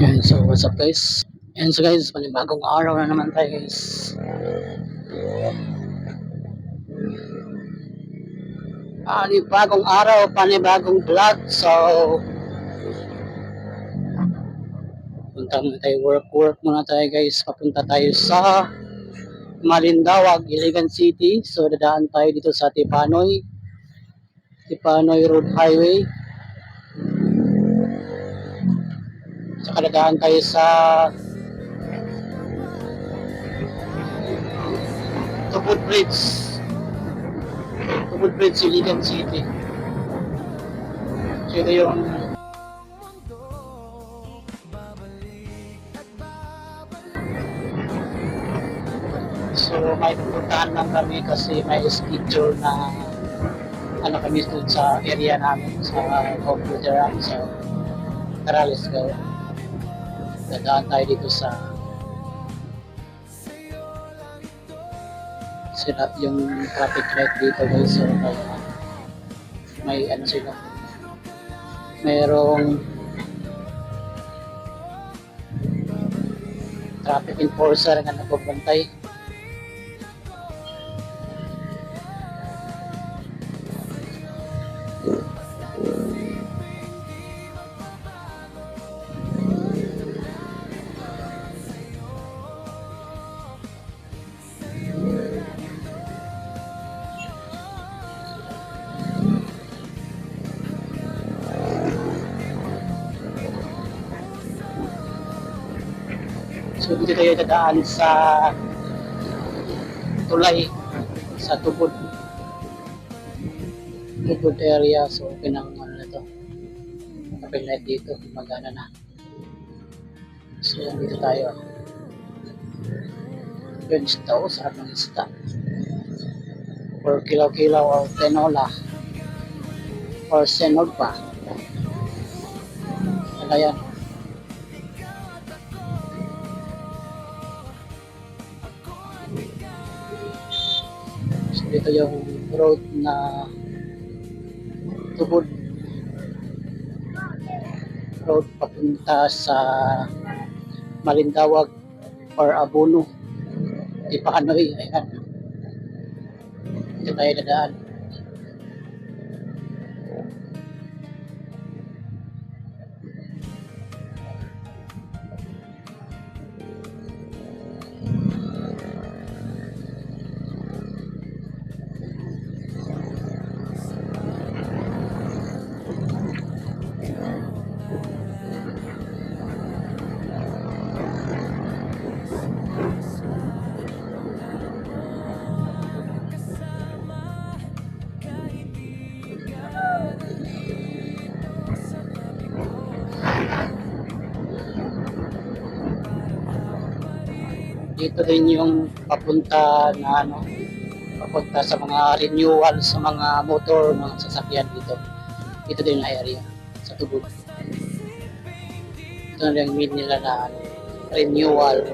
Yan, so what's up guys? Yan, so guys, panibagong araw na naman tayo guys. Panibagong araw, panibagong vlog. So, punta muna tayo, work muna tayo guys. Papunta tayo sa Malindaw, Iligan City. So, dadaan tayo dito sa Tipanoy Road Highway. Saka dadaan tayo sa Tubod Bridge, Iligan City. So, ito yung So, may pupuntahan lang kami kasi may schedule na kami doon sa area namin, sa computer namin. So, tara, let's go. Dadaan tayo dito sa set yung traffic light dito guys. So, may sila. Mayroong traffic enforcer na nagbabantay. So dito tayo dadaan sa tulay, sa Tubod area. So pinang na to, traffic light dito, magana na. So dito tayo. Yun, isda, sarap ng isda. Or kilaw-kilaw or tenola or senod pa. Ano yan? So dito yung road na Tubod Road papunta sa Malindawag or Abono, Tipanoy. Ayan, dito tayo dadaan. Dito din yung papunta sa mga renewal sa mga motor, mga sasakyan dito. Dito din na area sa Tubod. Ito na yung mean nila na renewal.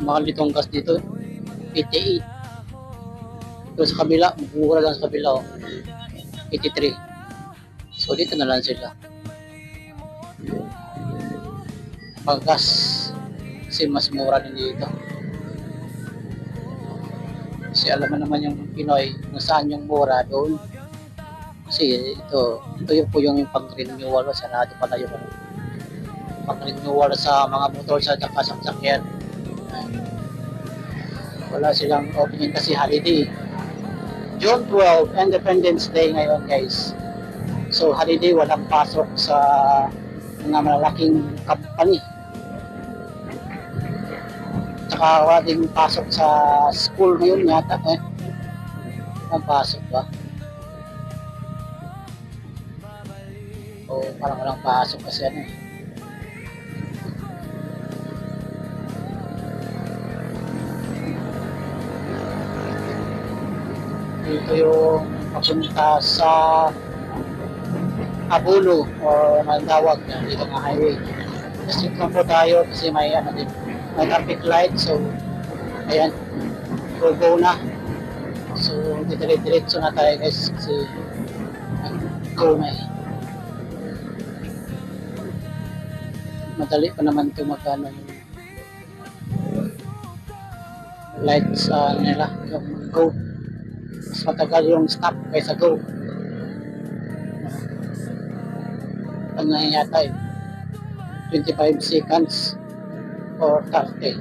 Mahal itong gas dito, 88. Ito sa kabila, mura lang sa kabila, 83. So dito na lang sila pag-gas kasi mas mura din dito. Kasi alam mo naman yung Pinoy kung saan yung mura doon. Kasi ito yung po yung pang-renewal, sarado pala yung pang-renewal sa mga motor sa sasakyan. Wala silang opening kasi holiday. June 12, Independence Day ngayon guys. So holiday, walang pasok sa mga malalaking company. Tsaka wala din pasok sa school ngayon yata. Ang pasok ba? So, parang walang pasok kasi ano eh. Dito yung papunta sa Abulo or Mandawag na dito nga highway. Straight lang po tayo kasi may ano din, may traffic light. So, ayan, go na. So, diretso na tayo guys kasi go na eh. Madali pa naman ito magkano yung lights nila, yung go. Mas matagal yung stop kaysa go. Ano na yata eh, 25 seconds or 30.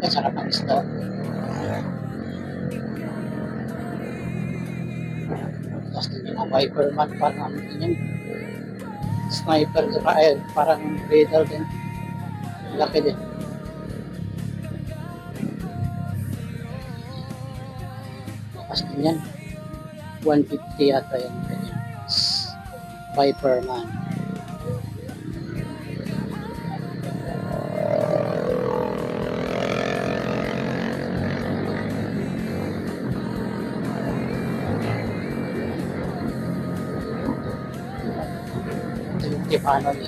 Ay, sarap ang isda. Tapos din yung Viperman, parang ano din yun. Sniper, parang radar din. Laki din. Tapos din yan. 150 yata yan. Viperman. Paano niya.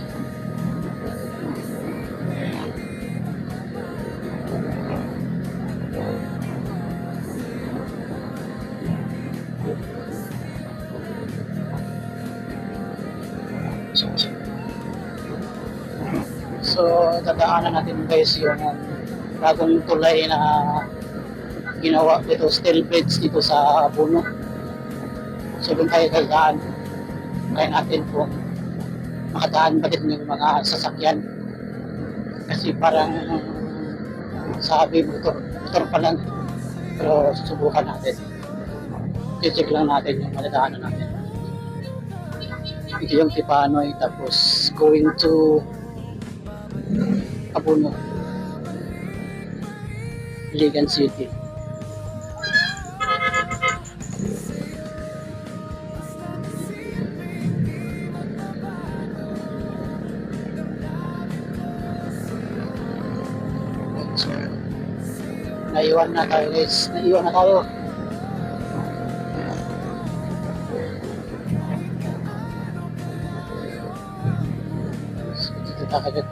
So, dadaanan natin guys yung bagong tulay na ginawa dito, steel bridge dito sa Puno. So, doon tayo dadaan. Kaya natin po makadaan ba din yung mga sasakyan kasi parang sabi motor pa lang, pero susubukan natin, i-check lang natin yung madadaanan natin. Ito yung Tipanoy, tapos going to Abuno, Iligan City. Naiwan na tayo guys, naiwan na tayo. So, dito tayo agad.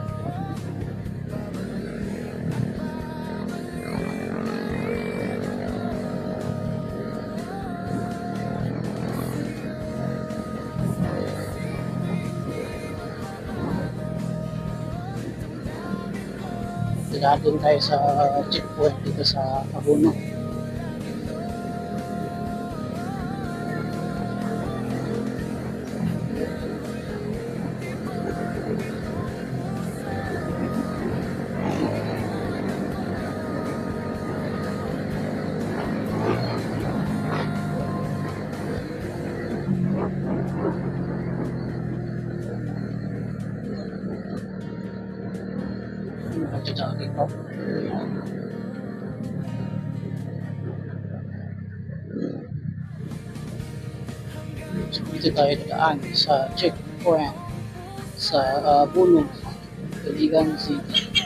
Dadaan din tayo sa checkpoint dito sa Abuno. Nagja-jogging po. So, dito tayo dadaan sa checkpoint sa Abuno, Iligan City.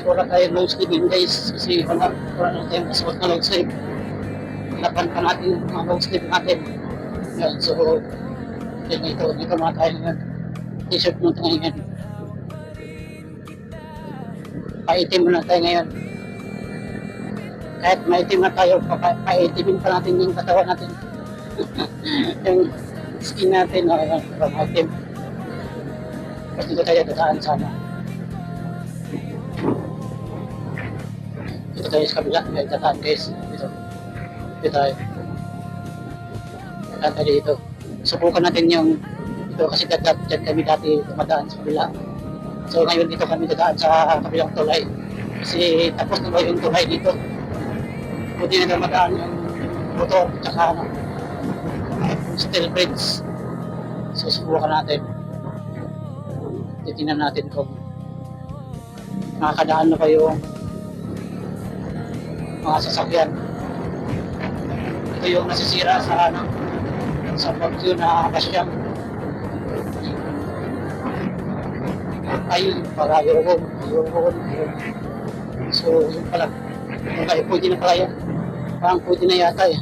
Wala tayong long sleeve guys kasi wala na tayong kasuot na long sleeve. Laban pa natin yung mga long sleeve natin. Yan, so dito muna tayo ngayon. T-shirt muna tayo ngayon. Paitim muna tayo ngayon. Kahit maitim na tayo, paitimin pa natin yung katawan natin. Yung skin natin, from item. Tapos dito tayo dadaan sa ano. Dito tayo sa kabila, may dadaan guys. Dito tayo. Dadaan tayo dito. Subukan natin yung dito kasi dyan kami dati dumadaan sa kabila. So ngayon dito kami dadaan sa kabilang tulay. Kasi tapos na ba yung tulay dito. Pwede na dumadaan yung motor tsaka ano, steel bridge. So subukan natin. Titingnan natin kung nakakadaan na ba yung mga sasakyan. Ito yung nasisira sa ano, sa bagyo na kasyam. Ayun, para yun. So, yun pala. Okay, pwede na pala yan. Parang pwede na yata eh.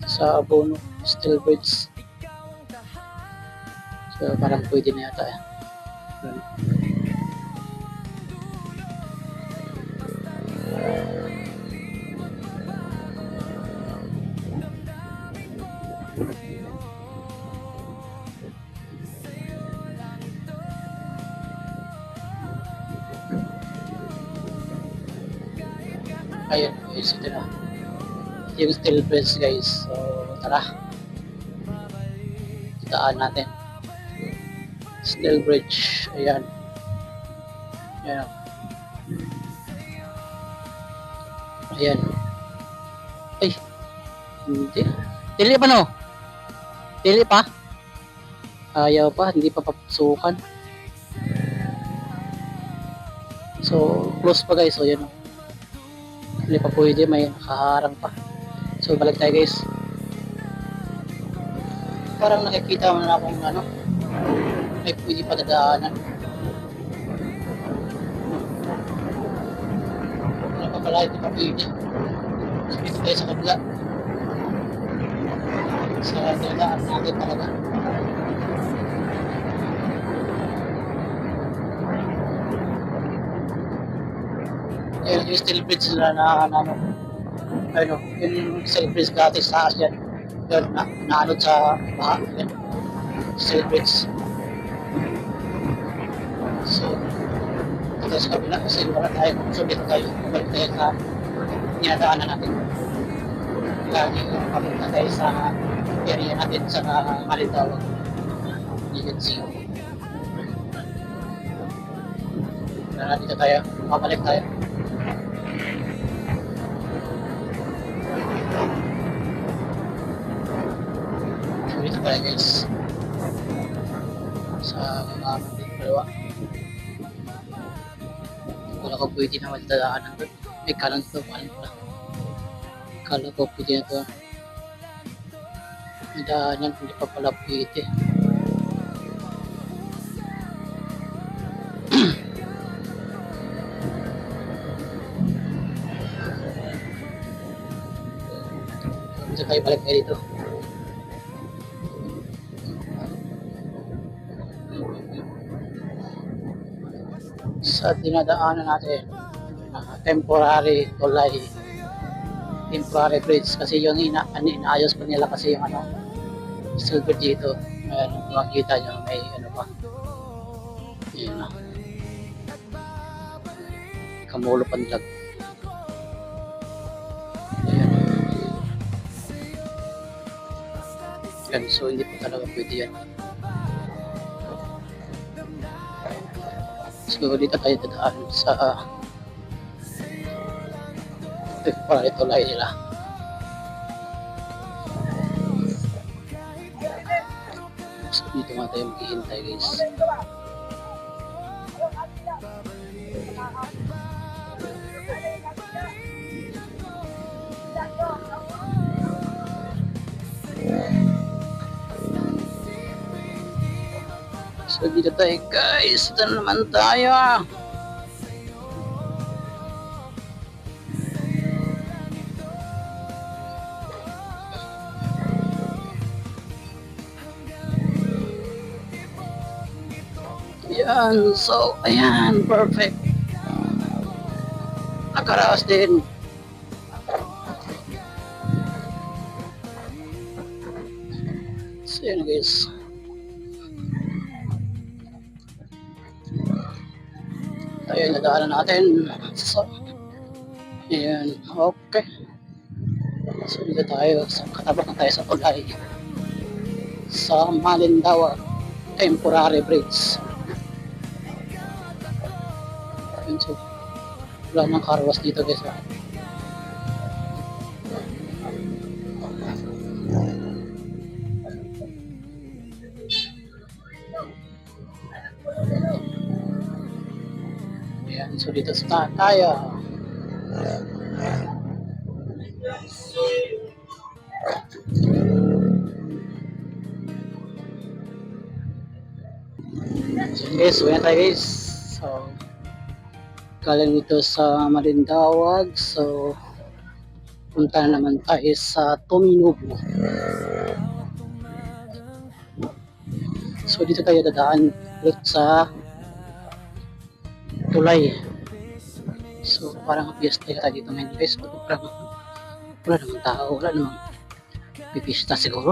Sa Abono, steel bridge. So, parang pwede na yata eh. Ayan guys, ito na. Ito yung steel bridge guys. So, tara. Daan natin. Steel bridge. Ayan. Ayan. Ayan. Ay. Hindi. Dili pa no? Dili pa? Ayaw pa. Hindi pa papasukan. So, close pa guys. So, yan o. Hindi pa pwede, may nakaharang pa. So balik tayo guys. Parang nakikita mo na akong ano, may pwede pa dadaanan. Ano pa pala, hindi pa pwede. Dito tayo sa kabila. Sa dadaan natin talaga. Ayun, yung steel bridge na ano, yung steel bridge gratis sa taas yan. Yun, naanod sa baha. Yan, steel bridge. So, dito sa kabila kasi wala tayo. So, dito tayo. Balik tayo sa dinadaanan natin. Lagi papunta tayo sa area natin sa Malintawag. You can see. Dito tayo. Mabalik tayo. Dito pala guys sa mga dalawa. Wala ko pwede na magdadaanan doon. May kanan to, kanan pala. Kala ko pwede na to. May daanan, hindi pa pala pwede. Dito kayo, balik kayo dito. Sa dinadaanan natin, temporary tulay, temporary bridge kasi yung inaayos pa nila kasi yung ano, silver dito. Ayan, makikita nyo may ano pa. Ayan na. Kamulo panlag. Ayan. Ayan, so hindi pa talaga pwede yan. So dito tayo dadaan sa para tulay nila. So dito nga tayo maghihintay guys. So dito tayo guys, ito naman tayo. Ayan, so ayan, perfect. Nakaraos din. So yun guys. Ayun, nadaanan natin. So, ayan, okay. So dito tayo, sa katabak na tayo sa tulay. Sa Malindawa Temporary Bridge. Ayun, so, wala nang carwash dito guys. Ayan, so dito sa tayo. So guys, wala tayo guys. So, galing dito sa Marindawag. So, punta na naman tayo sa Tominubo. So, dito tayo dadaan ulit sa tulay. So, parang piyesta tayo dito ngayon guys. Wala namang tao, wala namang pipista siguro.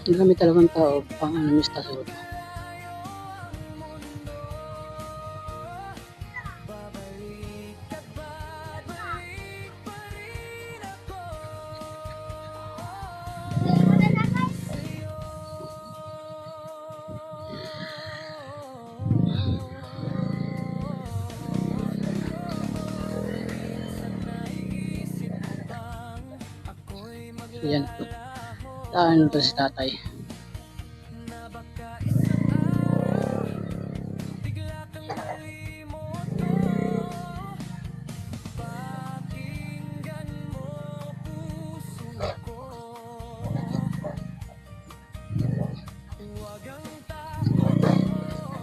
Ang dami talagang tao, pang mista siguro. Yan. Daan to si tatay.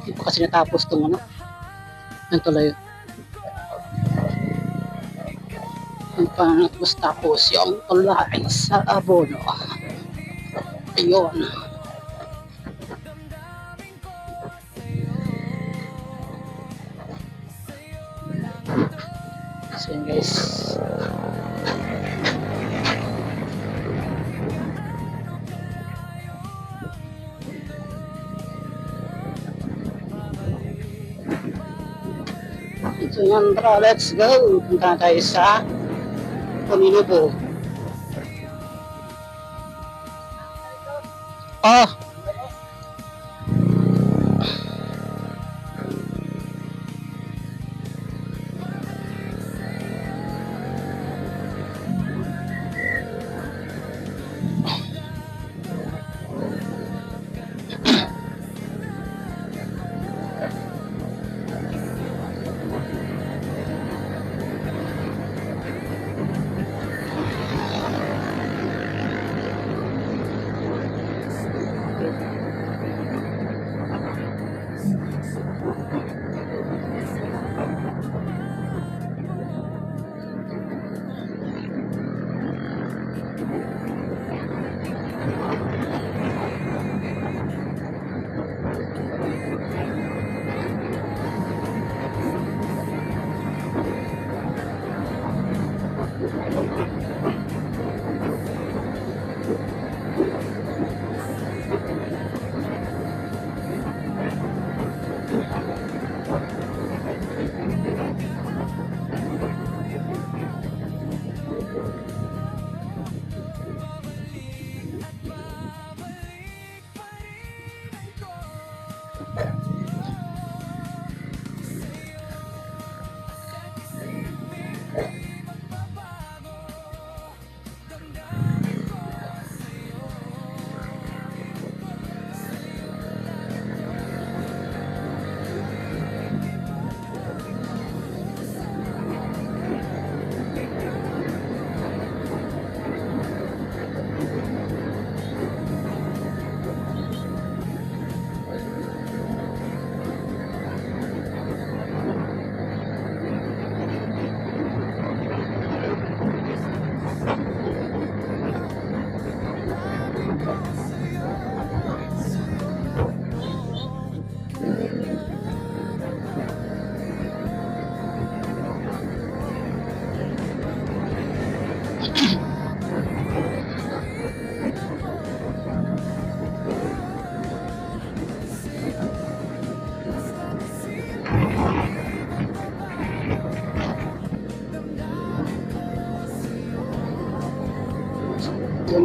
Hindi pa kasi natapos itong ano. Ang tulay. Ang tapos yung tulay sa abono. Ayun. So yun guys. So yun bro, let's go. Punta tayo sa Tominubo. Oh!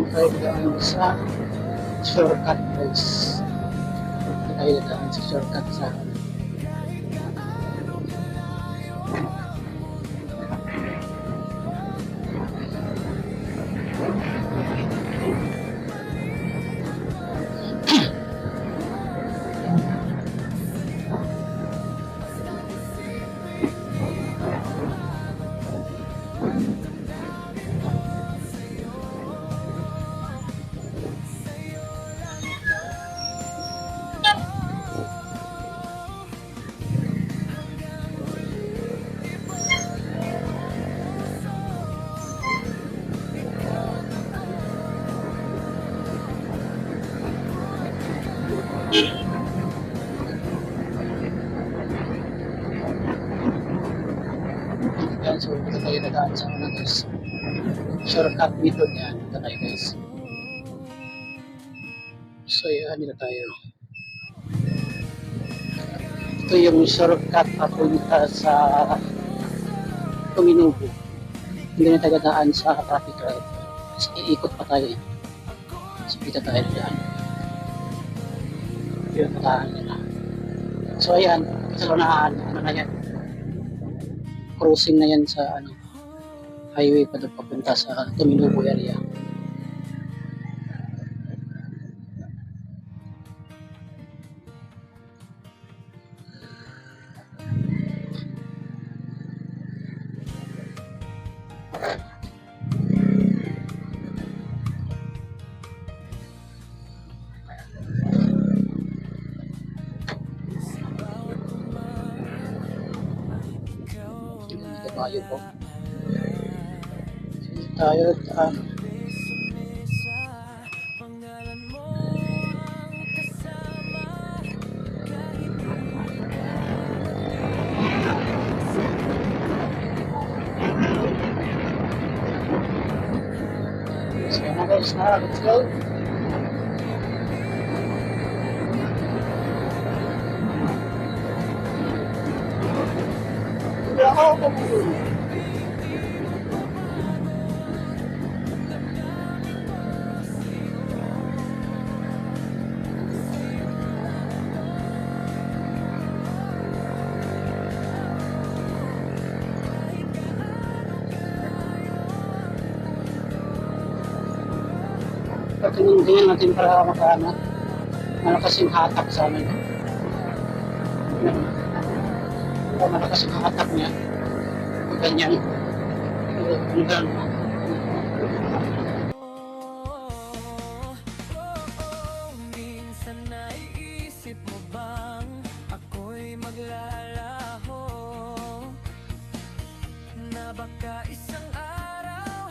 tayo daan sa shortcut guys. Tayo daan sa shortcut sa yan. So, dito tayo dadaan sa una guys. Shortcut method yan. Dito tayo guys. So, yan. Dito tayo. Ito yung shortcut papunta sa Tuminubo. Hindi na tayo dadaan sa traffic light. Kasi iikot pa tayo. So, dito tayo dyan. Yung kataan nila. So, ayan. Sa lunahan. Ano na yan? Crossing na yan sa ano, highway pa doon papunta sa Tuminubo area. Tayo po. Tayo so na guys na, let's go. Tingnan natin para makaano, malakas yung hatak sa amin. Malakas yung hatak niya. Ganyan. Ganyan. Minsan naiisip mo bang ako'y maglalaho na baka isang araw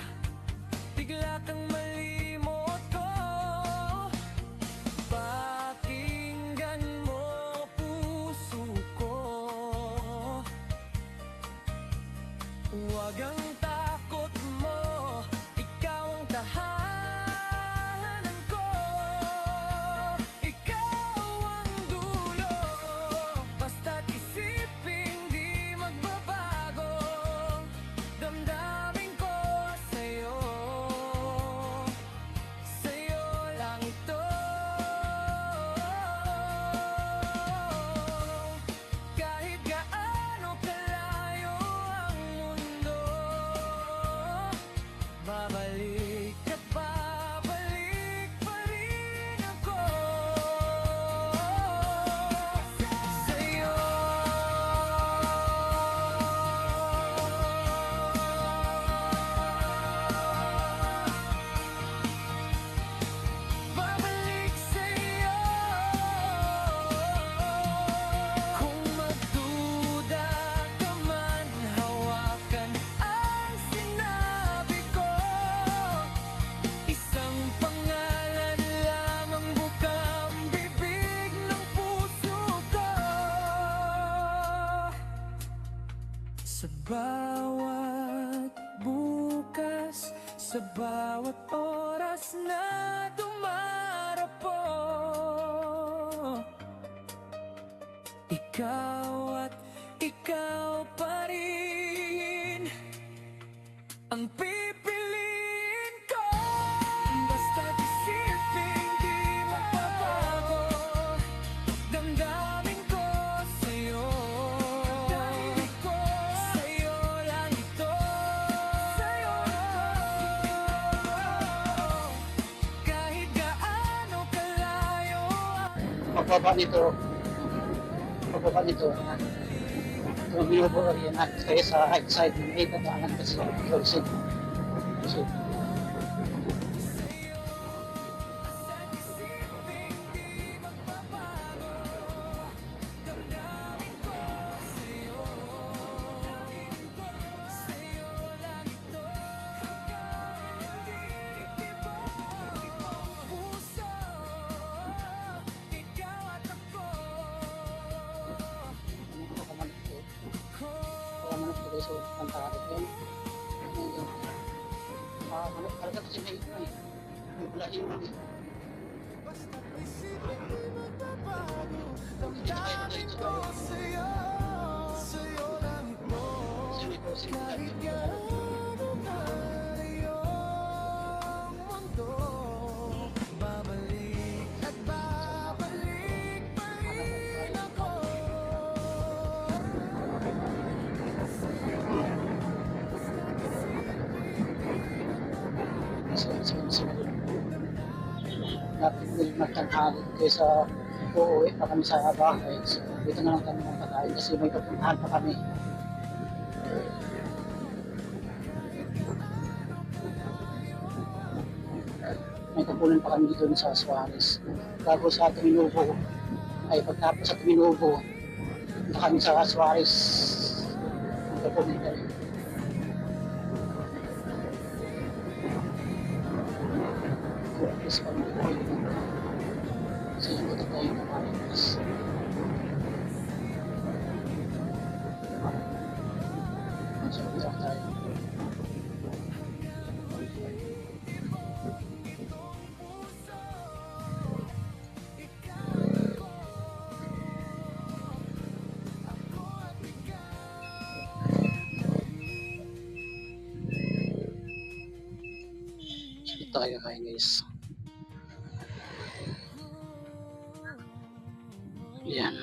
bigla kang malimot ko. Pakinggan mo puso ko, huwag ang takot mo, ikaw ang tahanan ko, ikaw ang dulo, basta't isipin di magbabago, damdamin ko sa'yo, sa'yo lang ito. Kahit gaano kalayo ang mundo, babalik at babalik pa rin ako sa'yo. Babalik sa'yo. Kung magduda ka man, hawakan ang sinabi ko. Isang pangalan lang ang bukang bibig ng puso ko. Sa bawat bukas, sa bawat oras na dumarapo, ikaw at ikaw pa rin ang pipiliin ko. pababa nito, kung binubuo yan at kaya sa right side, may dadaanan kasi closing. So, manok ko guys, so pantarap yan. Manok talaga kasi may ito eh. May bulahin mo eh. Damdamin ko sa'yo, sa'yo lang ito. Kasi may closing Kahit time. gaano kalayo ang mundo, babalik at babalik pa rin ako. Natin din magtanghali kaysa uuwi pa kami sa bahay. So, dito na lang kami ng pagkain kasi may pupuntahan pa kami. May kukunin pa kami dito sa Suarez. Bago sa Tuminubo, ay pagtapos sa Tuminubo, punta kami sa Suarez. Kukunin kami. Yes, kami dito. Kasi yung dito tayo na marinas. So, dito tayo. So, dito tayo kain guys. Yan.